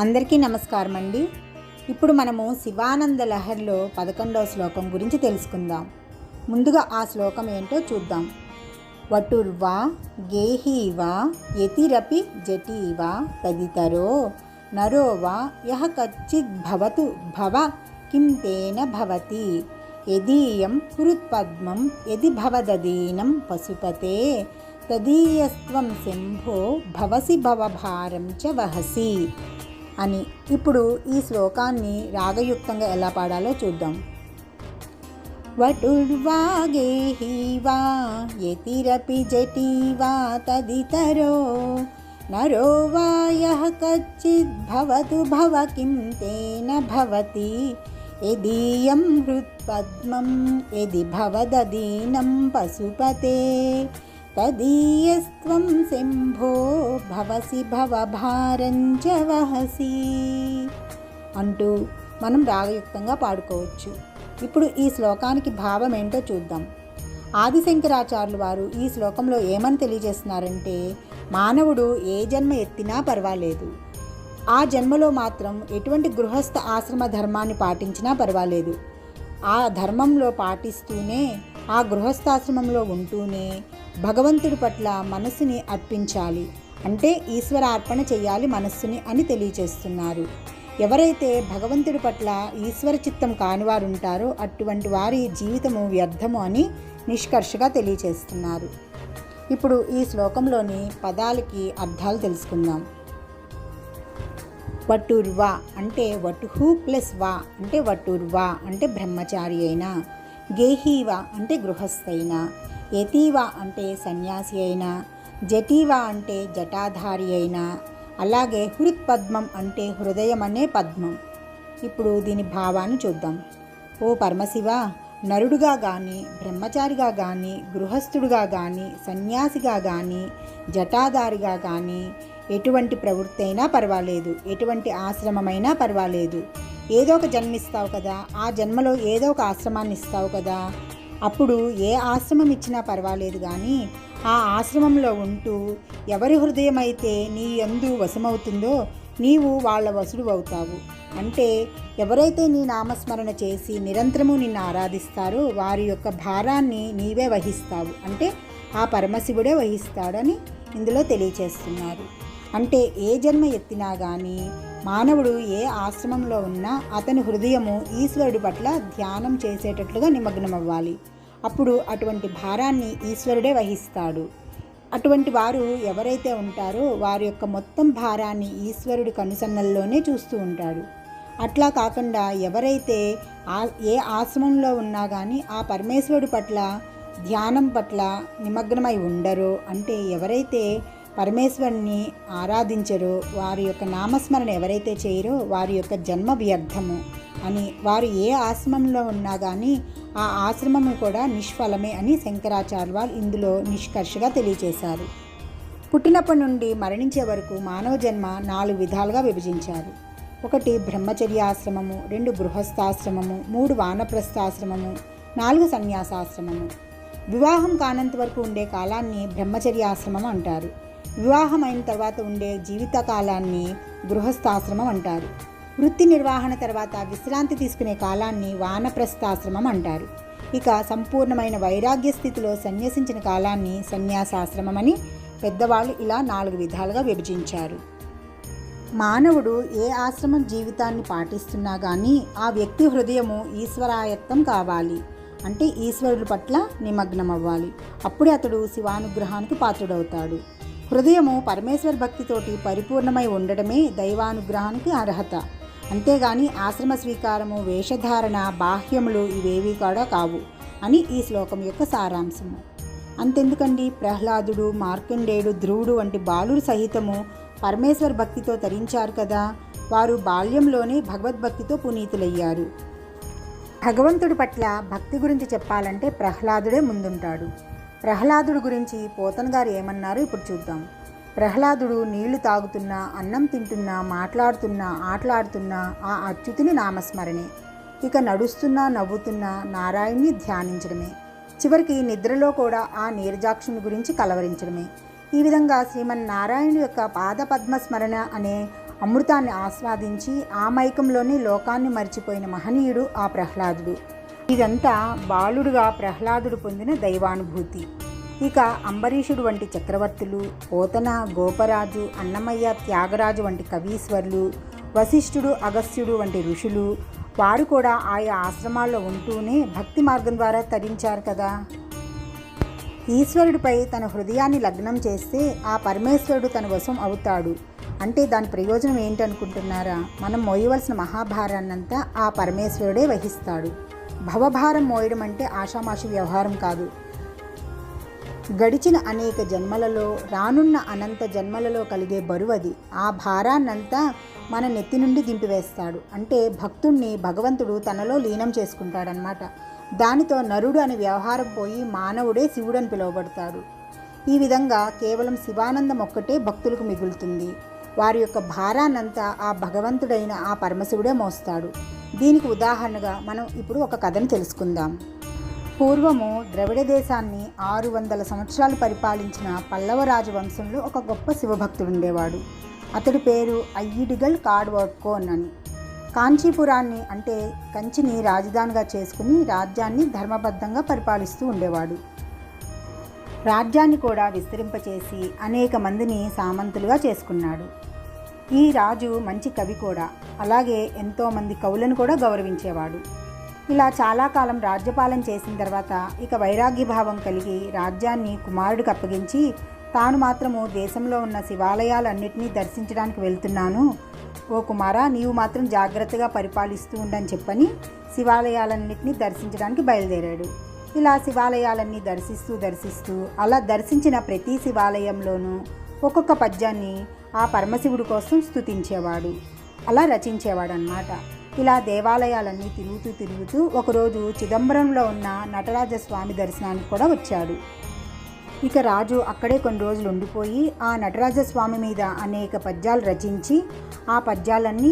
అందరికీ నమస్కారం అండి. ఇప్పుడు మనము శివానంద లహరిలో 11వ శ్లోకం గురించి తెలుసుకుందాం. ముందుగా ఆ శ్లోకం ఏంటో చూద్దాం. వటుర్వా గేహీవా యతిరపి జటీవా తదితరో నరోవా యః కచ్చిద్ భవతు భవ కిం తేన భవతి యదీయం హృత్పద్మం యది భవదదీనం పశుపతే తదీయస్త్వం శంభో భవసి భవభారం చ వహసి అని. ఇప్పుడు ఈ శ్లోకాన్ని రాగయుక్తంగా ఎలా పాడాలో చూద్దాం. వటుర్వా గేహీవా యతిరపి జటీవా తదితరో నరో వా యః కచ్చిద్ భవతు భవ కిం తేన భవతి యదీయం హృత్పద్మం యది భవదదీనం పశుపతే తదీయస్త్వం శంభో భవసి భవభారం చ వహసి అంటూ మనం రాగయుక్తంగా పాడుకోవచ్చు. ఇప్పుడు ఈ శ్లోకానికి భావం ఏంటో చూద్దాం. ఆదిశంకరాచార్యులు వారు ఈ శ్లోకంలో ఏమని తెలియజేస్తున్నారంటే, మానవుడు ఏ జన్మ ఎత్తినా పర్వాలేదు, ఆ జన్మలో మాత్రం ఎటువంటి గృహస్థ ఆశ్రమ ధర్మాన్ని పాటించినా పర్వాలేదు, ఆ ధర్మంలో పాటిస్తూనే ఆ గృహస్థాశ్రమంలో ఉంటూనే భగవంతుడి పట్ల మనస్సుని అర్పించాలి, అంటే ఈశ్వరార్పణ చేయాలి మనస్సుని అని తెలియచేస్తున్నారు. ఎవరైతే భగవంతుడి పట్ల ఈశ్వర చిత్తం కానివారు ఉంటారో అటువంటి వారి జీవితము వ్యర్థము అని నిష్కర్షగా తెలియచేస్తున్నారు. ఇప్పుడు ఈ శ్లోకంలోని పదాలకి అర్థాలు తెలుసుకుందాం. వటుర్వా అంటే వటుహు ప్లస్ వా అంటే వటుర్వా అంటే బ్రహ్మచారి అయినా, గేహీవా అంటే గృహస్థైన, యతీవా అంటే సన్యాసి అయినా, జటీవా అంటే జటాధారి అయినా, అలాగే హృత్పద్మం అంటే హృదయం అనే పద్మం. ఇప్పుడు దీని భావాన్ని చూద్దాం. ఓ పరమశివ, నరుడుగా కానీ, బ్రహ్మచారిగా కానీ, గృహస్థుడుగా కానీ, సన్యాసిగా కానీ, జటాధారిగా కానీ, ఎటువంటి ప్రవృత్తి అయినా పర్వాలేదు, ఎటువంటి ఆశ్రమమైనా పర్వాలేదు, ఏదో ఒక జన్మిస్తావు కదా, ఆ జన్మలో ఏదో ఒక ఆశ్రమాన్ని ఇస్తావు కదా, అప్పుడు ఏ ఆశ్రమం ఇచ్చినా పర్వాలేదు, కానీ ఆ ఆశ్రమంలో ఉంటూ ఎవరి హృదయం అయితే నీ యందు వశమవుతుందో నీవు వాళ్ళ వశుడు అవుతావు. అంటే ఎవరైతే నీ నామస్మరణ చేసి నిరంతరము నిన్ను ఆరాధిస్తారో వారి యొక్క భారాన్ని నీవే వహిస్తావు, అంటే ఆ పరమశివుడే వహిస్తాడని ఇందులో తెలియచేస్తున్నారు. అంటే ఏ జన్మ ఎత్తినా కానీ మానవుడు ఏ ఆశ్రమంలో ఉన్నా అతని హృదయము ఈశ్వరుడి పట్ల ధ్యానం చేసేటట్లుగా నిమగ్నమవ్వాలి. అప్పుడు అటువంటి భారాన్ని ఈశ్వరుడే వహిస్తాడు. అటువంటి వారు ఎవరైతే ఉంటారో వారి యొక్క మొత్తం భారాన్ని ఈశ్వరుడి కనుసన్నల్లోనే చూస్తూ ఉంటాడు. అట్లా కాకుండా ఎవరైతే ఏ ఆశ్రమంలో ఉన్నా కానీ ఆ పరమేశ్వరుడి పట్ల ధ్యానం పట్ల నిమగ్నమై ఉండరో, అంటే ఎవరైతే పరమేశ్వరుని ఆరాధించరో, వారి యొక్క నామస్మరణ ఎవరైతే చేయరో వారి యొక్క జన్మ వ్యర్థము అని, వారు ఏ ఆశ్రమంలో ఉన్నా కానీ ఆ ఆశ్రమము కూడా నిష్ఫలమే అని శంకరాచార్య వారు ఇందులో నిష్కర్షగా తెలియచేశారు. పుట్టినప్పటి నుండి మరణించే వరకు మానవ జన్మ 4 విధాలుగా విభజించారు. 1 బ్రహ్మచర్యాశ్రమము, 2 గృహస్థాశ్రమము, 3 వానప్రస్థాశ్రమము, 4 సన్యాసాశ్రమము. వివాహం కానంత వరకు ఉండే కాలాన్ని బ్రహ్మచర్యాశ్రమం అంటారు. వివాహం అయిన తర్వాత ఉండే జీవితకాలాన్ని గృహస్థాశ్రమం అంటారు. వృత్తి నిర్వహణ తర్వాత విశ్రాంతి తీసుకునే కాలాన్ని వానప్రస్థాశ్రమం అంటారు. ఇక సంపూర్ణమైన వైరాగ్య స్థితిలో సన్యసించిన కాలాన్ని సన్యాసాశ్రమం అని పెద్దవాళ్ళు ఇలా 4 విధాలుగా విభజించారు. మానవుడు ఏ ఆశ్రమం జీవితాన్ని పాటిస్తున్నా కానీ ఆ వ్యక్తి హృదయము ఈశ్వరాయత్తం కావాలి, అంటే ఈశ్వరుడి పట్ల నిమగ్నం అవ్వాలి. అప్పుడే అతడు శివానుగ్రహానికి పాత్రుడవుతాడు. హృదయము పరమేశ్వర భక్తితోటి పరిపూర్ణమై ఉండడమే దైవానుగ్రహానికి అర్హత. అంతేగాని ఆశ్రమ స్వీకారము, వేషధారణ, బాహ్యములు ఇవేవి కూడా కావు అని ఈ శ్లోకం యొక్క సారాంశము. అంతెందుకండి, ప్రహ్లాదుడు, మార్కండేయుడు, ధ్రువుడు వంటి బాలురు సహితము పరమేశ్వర భక్తితో తరించారు కదా. వారు బాల్యంలోనే భగవద్భక్తితో పునీతులయ్యారు. భగవంతుడి పట్ల భక్తి గురించి చెప్పాలంటే ప్రహ్లాదుడే ముందుంటాడు. ప్రహ్లాదుడు గురించి పోతన గారు ఏమన్నారో ఇప్పుడు చూద్దాం. ప్రహ్లాదుడు నీళ్లు తాగుతున్నా, అన్నం తింటున్నా, మాట్లాడుతున్నా, ఆటలాడుతున్నా ఆ అచ్యుతుని నామస్మరణే. ఇక నడుస్తున్నా, నవ్వుతున్నా నారాయణ్ణి ధ్యానించడమే. చివరికి నిద్రలో కూడా ఆ నీరజాక్షుని గురించి కలవరించడమే. ఈ విధంగా శ్రీమన్నారాయణుడి యొక్క పాదపద్మస్మరణ అనే అమృతాన్ని ఆస్వాదించి ఆ మైకంలోనే లోకాన్ని మరిచిపోయిన మహనీయుడు ఆ ప్రహ్లాదుడు. ఇదంతా బాలుడుగా ప్రహ్లాదుడు పొందిన దైవానుభూతి. ఇక అంబరీషుడు వంటి చక్రవర్తులు, పోతన, గోపరాజు, అన్నమయ్య, త్యాగరాజు వంటి కవీశ్వరులు, వశిష్ఠుడు, అగస్త్యుడు వంటి ఋషులు వారు కూడా ఆయా ఆశ్రమాల్లో ఉంటూనే భక్తి మార్గం ద్వారా తరించారు కదా. ఈశ్వరుడిపై తన హృదయాన్ని లగ్నం చేస్తే ఆ పరమేశ్వరుడు తన వశం అవుతాడు. అంటే దాని ప్రయోజనం ఏంటనుకుంటున్నారా? మనం మోయవలసిన మహాభారాన్నంతా ఆ పరమేశ్వరుడే వహిస్తాడు. భవభారం మోయడం అంటే ఆషామాషి వ్యవహారం కాదు. గడిచిన అనేక జన్మలలో, రానున్న అనంత జన్మలలో కలిగే బరువది. ఆ భారాన్నంతా మన నెత్తి నుండి దింపివేస్తాడు. అంటే భక్తుణ్ణి భగవంతుడు తనలో లీనం చేసుకుంటాడనమాట. దానితో నరుడు అనే వ్యవహారం పోయి మానవుడే శివుడని పిలువబడతాడు. ఈ విధంగా కేవలం శివానందం ఒక్కటే భక్తులకు మిగులుతుంది. వారి యొక్క భారాన్నంతా ఆ భగవంతుడైన ఆ పరమశివుడే మోస్తాడు. దీనికి ఉదాహరణగా మనం ఇప్పుడు ఒక కథను తెలుసుకుందాం. పూర్వము ద్రవిడ దేశాన్ని 600 సంవత్సరాలు పరిపాలించిన పల్లవ రాజవంశంలో ఒక గొప్ప శివభక్తుడు ఉండేవాడు. అతడి పేరు అయ్యిడిగల్ కాడ్వర్కోన్ అని. కాంచీపురాన్ని అంటే కంచిని రాజధానిగా చేసుకుని రాజ్యాన్ని ధర్మబద్ధంగా పరిపాలిస్తూ ఉండేవాడు. రాజ్యాన్ని కూడా విస్తరింపచేసి అనేక మందిని సామంతులుగా చేసుకున్నాడు. ఈ రాజు మంచి కవి కూడా. అలాగే ఎంతోమంది కవులను కూడా గౌరవించేవాడు. ఇలా చాలా కాలం రాజ్యపాలన చేసిన తర్వాత ఇక వైరాగ్యభావం కలిగి రాజ్యాన్ని కుమారుడికి అప్పగించి తాను మాత్రము దేశంలో ఉన్న శివాలయాలన్నింటినీ దర్శించడానికి వెళ్తున్నాను. ఓ కుమారా, నీవు మాత్రం జాగ్రత్తగా పరిపాలిస్తూ ఉండని చెప్పని శివాలయాలన్నింటినీ దర్శించడానికి బయలుదేరాడు. ఇలా శివాలయాలన్నీ దర్శిస్తూ అలా దర్శించిన ప్రతి శివాలయంలోనూ ఒక్కొక్క పద్యాన్ని ఆ పరమశివుడి కోసం స్తుతించేవాడు. అలా రచించేవాడు అన్నమాట. ఇలా దేవాలయాలన్నీ తిరుగుతూ ఒకరోజు చిదంబరంలో ఉన్న నటరాజస్వామి దర్శనానికి కూడా వచ్చాడు. ఇక రాజు అక్కడే కొన్ని రోజులు ఉండిపోయి ఆ నటరాజస్వామి మీద అనేక పద్యాలు రచించి ఆ పద్యాలన్నీ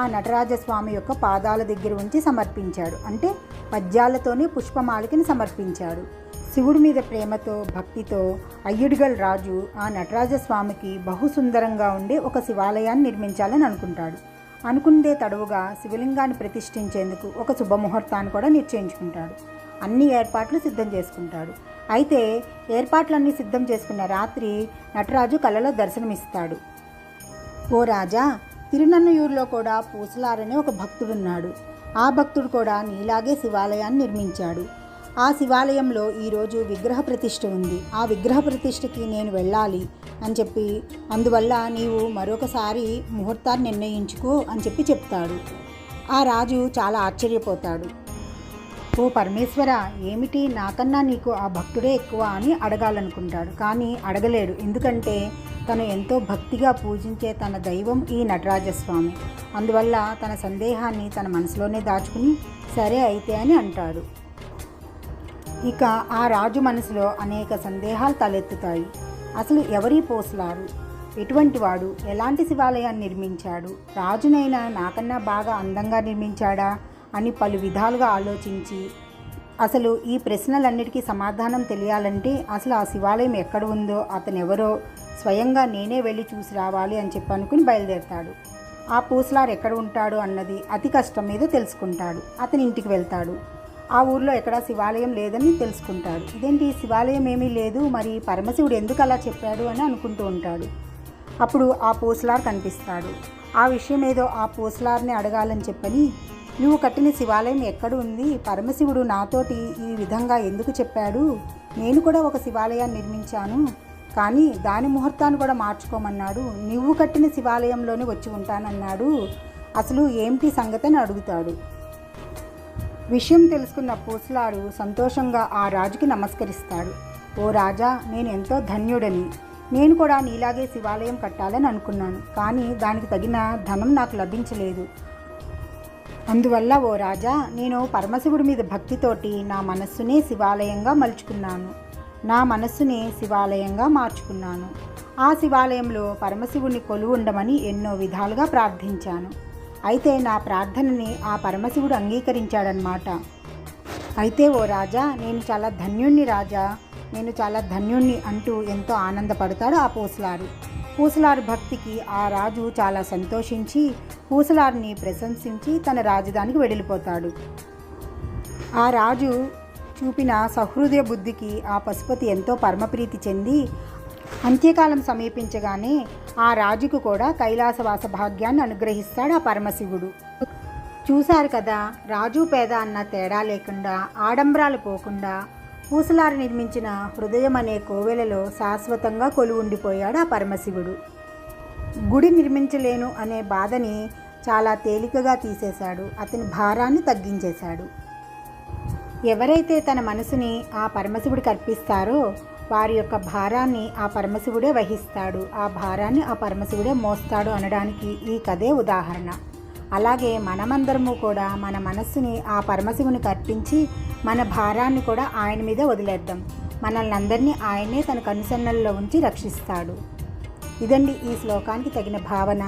ఆ నటరాజస్వామి యొక్క పాదాల దగ్గర ఉంచి సమర్పించాడు. అంటే పద్యాలతోనే పుష్పమాలికని సమర్పించాడు. శివుడి మీద ప్రేమతో, భక్తితో అయ్యుడిగల్ రాజు ఆ నటరాజస్వామికి బహుసుందరంగా ఉండే ఒక శివాలయాన్ని నిర్మించాలని అనుకుంటాడు. అనుకుందే తడవుగా శివలింగాన్ని ప్రతిష్ఠించేందుకు ఒక శుభముహూర్తాన్ని కూడా నిశ్చయించుకుంటాడు. అన్ని ఏర్పాట్లు సిద్ధం చేసుకుంటాడు. అయితే ఏర్పాట్లన్నీ సిద్ధం చేసుకున్న రాత్రి నటరాజు కలలో దర్శనమిస్తాడు. ఓ రాజా, తిరునన్నయూరులో కూడా పూసలారనే ఒక భక్తుడున్నాడు. ఆ భక్తుడు కూడా నీలాగే శివాలయాన్ని నిర్మించాడు. ఆ శివాలయంలో ఈరోజు విగ్రహ ప్రతిష్ఠ ఉంది. ఆ విగ్రహ ప్రతిష్ఠకి నేను వెళ్ళాలి అని చెప్పి, అందువల్ల నీవు మరొకసారి ముహూర్తాన్ని నిర్ణయించుకో అని చెప్తాడు. ఆ రాజు చాలా ఆశ్చర్యపోతాడు. ఓ పరమేశ్వర, ఏమిటి, నాకన్నా నీకు ఆ భక్తుడే ఎక్కువ అని అడగాలనుకుంటాడు. కానీ అడగలేడు. ఎందుకంటే తను ఎంతో భక్తిగా పూజించే తన దైవం ఈ నటరాజస్వామి. అందువల్ల తన సందేహాన్ని తన మనసులోనే దాచుకుని సరే అయితే అని అంటాడు. ఇక ఆ రాజు మనసులో అనేక సందేహాలు తలెత్తుతాయి. అసలు ఎవరి పోసలారు, ఎటువంటి వాడు, ఎలాంటి శివాలయాన్ని నిర్మించాడు, రాజునైనా నాకన్నా బాగా అందంగా నిర్మించాడా అని పలు విధాలుగా ఆలోచించి అసలు ఈ ప్రశ్నలన్నిటికీ సమాధానం తెలియాలంటే అసలు ఆ శివాలయం ఎక్కడ ఉందో, అతను ఎవరో స్వయంగా నేనే వెళ్ళి చూసి రావాలి అని అనుకుని బయలుదేరతాడు. ఆ పూసలారు ఎక్కడ ఉంటాడు అన్నది అతి కష్టం మీద తెలుసుకుంటాడు. అతని ఇంటికి వెళ్తాడు. ఆ ఊర్లో ఎక్కడా శివాలయం లేదని తెలుసుకుంటాడు. ఇదేంటి, శివాలయం ఏమీ లేదు, మరి పరమశివుడు ఎందుకు అలా చెప్పాడు అని అనుకుంటూ ఉంటాడు. అప్పుడు ఆ పూసలార్ కనిపిస్తాడు. ఆ విషయం ఏదో ఆ పూసలార్ని అడగాలని చెప్పని, నువ్వు కట్టిన శివాలయం ఎక్కడ ఉంది, పరమశివుడు నాతోటి ఈ విధంగా ఎందుకు చెప్పాడు, నేను కూడా ఒక శివాలయాన్ని నిర్మించాను, కానీ దాని ముహూర్తాన్ని కూడా మార్చుకోమన్నాడు, నువ్వు కట్టిన శివాలయంలోనే వచ్చి ఉంటానన్నాడు, అసలు ఏమిటి సంగతి అని అడుగుతాడు. విషయం తెలుసుకున్న పూసలారు సంతోషంగా ఆ రాజుకి నమస్కరిస్తాడు. ఓ రాజా, నేను ఎంతో ధన్యుడని, నేను కూడా నీలాగే శివాలయం కట్టాలని అనుకున్నాను, కానీ దానికి తగిన ధనం నాకు లభించలేదు. అందువల్ల ఓ రాజా, నేను పరమశివుడి మీద భక్తితోటి నా మనస్సునే శివాలయంగా మలుచుకున్నాను, నా మనస్సుని శివాలయంగా మార్చుకున్నాను. ఆ శివాలయంలో పరమశివుని కొలువు ఉండమని ఎన్నో విధాలుగా ప్రార్థించాను. అయితే నా ప్రార్థనని ఆ పరమశివుడు అంగీకరించాడనమాట. అయితే ఓ రాజా, నేను చాలా ధన్యుణ్ణి రాజా, నేను చాలా ధన్యుణ్ణి అంటూ ఎంతో ఆనందపడతాడు ఆ పూసలారు. పూసలారు భక్తికి ఆ రాజు చాలా సంతోషించి పూసలారుని ప్రశంసించి తన రాజధానికి వెళ్ళిపోతాడు. ఆ రాజు చూపిన సహృదయ బుద్ధికి ఆ పశుపతి ఎంతో పరమప్రీతి చెంది అంత్యకాలం సమీపించగానే ఆ రాజుకు కూడా కైలాసవాస భాగ్యాన్ని అనుగ్రహిస్తాడు ఆ పరమశివుడు. చూశారు కదా, రాజు పేద అన్న తేడా లేకుండా, ఆడంబరాలు పోకుండా పూసలారు నిర్మించిన హృదయం అనే కోవెలలో శాశ్వతంగా కొలువుండిపోయాడు ఆ పరమశివుడు. గుడి నిర్మించలేను అనే బాధని చాలా తేలికగా తీసేశాడు. అతని భారాన్ని తగ్గించేశాడు. ఎవరైతే తన మనసుని ఆ పరమశివుడికి అర్పిస్తారో వారి యొక్క భారాన్ని ఆ పరమశివుడే వహిస్తాడు, ఆ భారాన్ని ఆ పరమశివుడే మోస్తాడు అనడానికి ఈ కథే ఉదాహరణ. అలాగే మనమందరము కూడా మన మనస్సుని ఆ పరమశివునికి అర్పించి మన భారాన్ని కూడా ఆయన మీద వదిలేద్దాం. మనల్ని అందరినీ ఆయనే తన కనుసన్నల్లో ఉంచి రక్షిస్తాడు. ఇదండి ఈ శ్లోకానికి తగిన భావన.